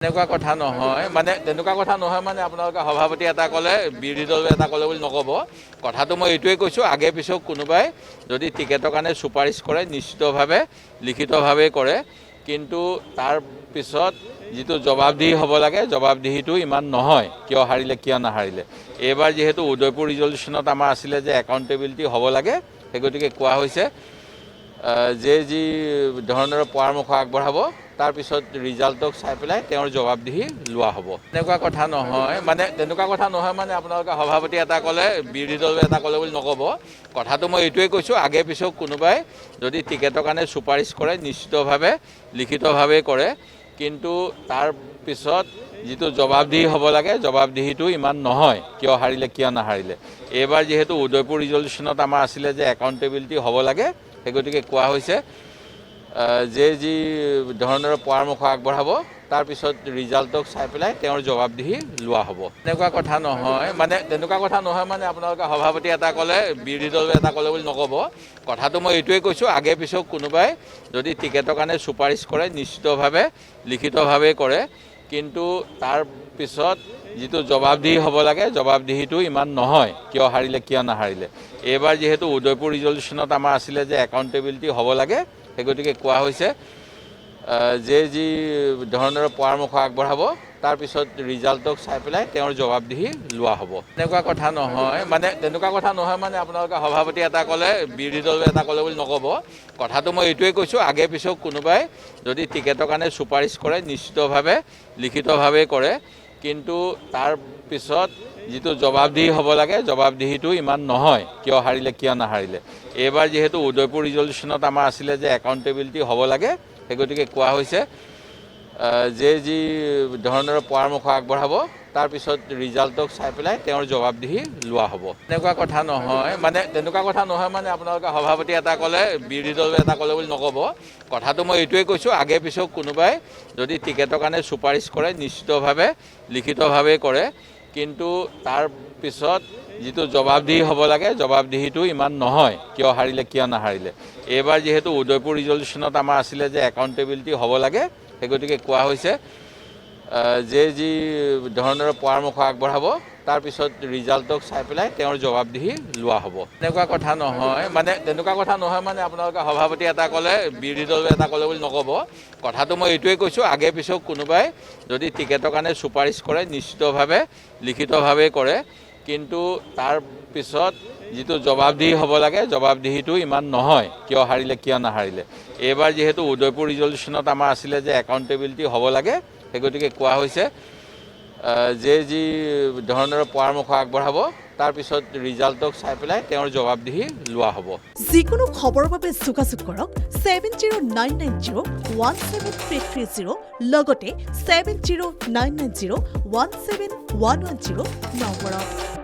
তেনেকুৱা কথা নহয় মানে আপোনালোকে সভাপতি এটা ক'লে বিৰোধী দল এটা ক'লে বুলি নক'ব। কথাটো মই এইটোৱে কৈছোঁ, আগে পিছক কোনোবাই যদি টিকেটৰ কাৰণে চুপাৰিচ কৰে নিশ্চিতভাৱে লিখিতভাৱে কৰে, কিন্তু তাৰ পিছত যিটো জবাবদিহি হ'ব লাগে জবাবদিহিটো ইমান নহয়, কিয় হাৰিলে কিয় নাহাৰিলে। এইবাৰ যিহেতু উদয়পুৰ ৰিজলিউশ্যনত আমাৰ আছিলে যে একাউণ্টেবিলিটি হ'ব লাগে, সেই গতিকে কোৱা হৈছে যে যি ধৰণৰ পৰামৰ্শ আগবঢ়াব তাৰপিছত ৰিজাল্টক চাই পেলাই তেওঁৰ জবাবদিহি লোৱা হ'ব। তেনেকুৱা কথা নহয় মানে আপোনালোকে সভাপতি এটা ক'লে বিৰোধী দল এটা ক'লে বুলি নক'ব। কথাটো মই এইটোৱে কৈছোঁ, আগে পিছক কোনোবাই যদি টিকেটৰ কাৰণে চুপাৰিচ কৰে নিশ্চিতভাৱে লিখিতভাৱে কৰে, কিন্তু তাৰ পিছত যিটো জবাবদিহি হ'ব লাগে জবাবদিহিটো ইমান নহয়, কিয় হাৰিলে কিয় নাহাৰিলে। এইবাৰ যিহেতু উদয়পুৰ ৰিজলিউশ্যনত আমাৰ আছিলে যে একাউণ্টেবিলিটি হ'ব লাগে, সেই গতিকে কোৱা হৈছে যে যি ধৰণৰ পৰামৰ্শ আগবঢ়াব তাৰপিছত ৰিজাল্টক চাই পেলাই তেওঁৰ জবাবদিহি লোৱা হ'ব। তেনেকুৱা কথা নহয় মানে আপোনালোকে সভাপতি এটা ক'লে বিৰোধী দল এটা ক'লে বুলি নক'ব। কথাটো মই এইটোৱে কৈছোঁ, আগে পিছক কোনোবাই যদি টিকেটৰ কাৰণে চুপাৰিচ কৰে নিশ্চিতভাৱে লিখিতভাৱে কৰে, কিন্তু তাৰ পিছত যিটো জবাবদিহি হ'ব লাগে জবাবদিহিটো ইমান নহয়, কিয় হাৰিলে কিয় নাহাৰিলে। এইবাৰ যিহেতু উদয়পুৰ ৰিজলিউশ্যনত আমাৰ আছিলে যে একাউণ্টেবিলিটি হ'ব লাগে, সেই গতিকে কোৱা হৈছে যে যি ধৰণৰ পৰামৰ্শ আগবঢ়াব তাৰপিছত ৰিজাল্টক চাই পেলাই তেওঁৰ জবাবদিহি লোৱা হ'ব। তেনেকুৱা কথা নহয় মানে আপোনালোকে সভাপতি এটা ক'লে বিৰোধী দল এটা ক'লে বুলি নক'ব। কথাটো মই এইটোৱে কৈছোঁ, আগে পিছক কোনোবাই যদি টিকেটৰ কাৰণে চুপাৰিচ কৰে নিশ্চিতভাৱে লিখিতভাৱে কৰে, কিন্তু তাৰ পিছত যিটো জবাবদিহি হ'ব লাগে জবাবদিহিটো ইমান নহয়, কিয় হাৰিলে কিয় নাহাৰিলে। এইবাৰ যিহেতু উদয়পুৰ ৰিজলিউশ্যনত আমাৰ আছিলে যে একাউণ্টেবিলিটি হ'ব লাগে, সেই গতিকে কোৱা হৈছে যে যি ধৰণৰ পৰামৰ্শ আগবঢ়াব তাৰপিছত ৰিজাল্টক চাই পেলাই তেওঁৰ জবাবদিহি লোৱা হ'ব। তেনেকুৱা কথা নহয় মানে আপোনালোকে সভাপতি এটা ক'লে বিৰোধী দল এটা ক'লে বুলি নক'ব। কথাটো মই এইটোৱে কৈছোঁ, আগে পিছক কোনোবাই যদি টিকেটৰ কাৰণে চুপাৰিচ কৰে নিশ্চিতভাৱে লিখিতভাৱে কৰে, কিন্তু তাৰ পিছত যিটো জবাবদিহি হ'ব লাগে জবাবদিহিটো ইমান নহয়, কিয় হাৰিলে কিয় নাহাৰিলে। এইবাৰ যিহেতু উদয়পুৰ ৰিজলিউশ্যনত আমাৰ আছিলে যে একাউণ্টেবিলিটি হ'ব লাগে, সেই গতিকে কোৱা হৈছে যে যি ধৰণৰ পৰামৰ্শ আগবঢ়াব তাৰপিছত ৰিজাল্টক চাই পেলাই তেওঁৰ জবাবদিহি লোৱা হ'ব। তেনেকুৱা কথা নহয় মানে আপোনালোকে সভাপতি এটা ক'লে বিৰোধী দল এটা ক'লে বুলি নক'ব। কথাটো মই এইটোৱে কৈছোঁ, আগে পিছক কোনোবাই যদি টিকেটৰ কাৰণে চুপাৰিচ কৰে নিশ্চিতভাৱে লিখিতভাৱে কৰে, কিন্তু তাৰ পিছত যিটো জবাবদিহি হ'ব লাগে জবাবদিহিটো ইমান নহয়, কিয় হাৰিলে কিয় নাহাৰিলে। এইবাৰ যিহেতু উদয়পুৰ ৰিজলিউশ্যনত আমাৰ আছিলে যে একাউণ্টেবিলিটি হ'ব লাগে, সেই গতিকে কোৱা হৈছে যে যি ধৰণৰ পৰামৰ্শ আগবঢ়াব তাৰপিছত ৰিজাল্টক চাই পেলাই তেওঁৰ জবাবদিহি লোৱা হ'ব। যিকোনো খবৰৰ বাবে যোগাযোগ কৰক 7099017330 লগতে 7099017110 নম্বৰত।